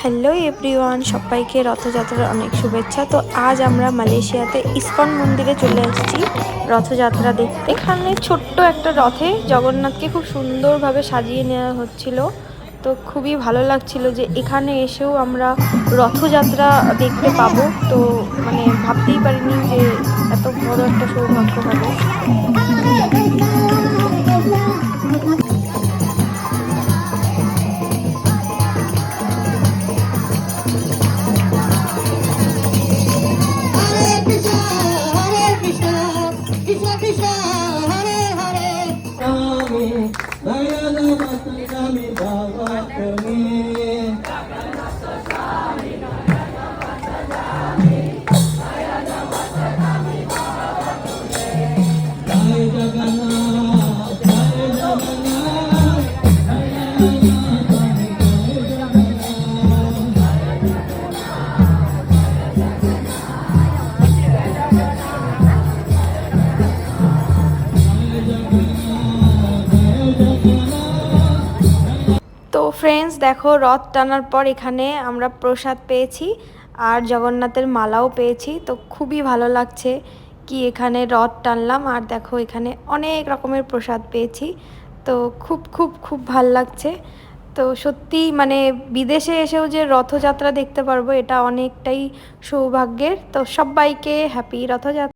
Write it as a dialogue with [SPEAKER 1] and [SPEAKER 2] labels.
[SPEAKER 1] Hello everyone, সবাইকে রথযাত্রার অনেক শুভেচ্ছা। তো আজ আমরা মালয়েশিয়াতে ইসকন মন্দিরে চলে এসেছি রথযাত্রা দেখতে। এখানে ছোট্ট একটা রথে জগন্নাথকে খুব সুন্দরভাবে সাজিয়ে নেওয়া হচ্ছিল। তো খুবই ভালো লাগছিল যে এখানে এসেও আমরা রথযাত্রা দেখতে পাবো। তো মানে ভাবতেই পারিনি যে এত বড় একটা সৌভাগ্য হবে। তো ফ্রেন্ডস দেখো, রথ টানার পর এখানে আমরা প্রসাদ পেয়েছি আর জগন্নাথের মালাও পেয়েছি। তো খুবই ভালো লাগছে কি এখানে রথ টানলাম আর দেখো এখানে অনেক রকমের প্রসাদ পেয়েছি। তো খুব খুব খুব ভাল লাগছে। তো সত্যি মানে বিদেশে এসেও যে রথযাত্রা দেখতে পারবো এটা অনেকটাই সৌভাগ্যের। তো সবাইকে হ্যাপি রথযাত্রা।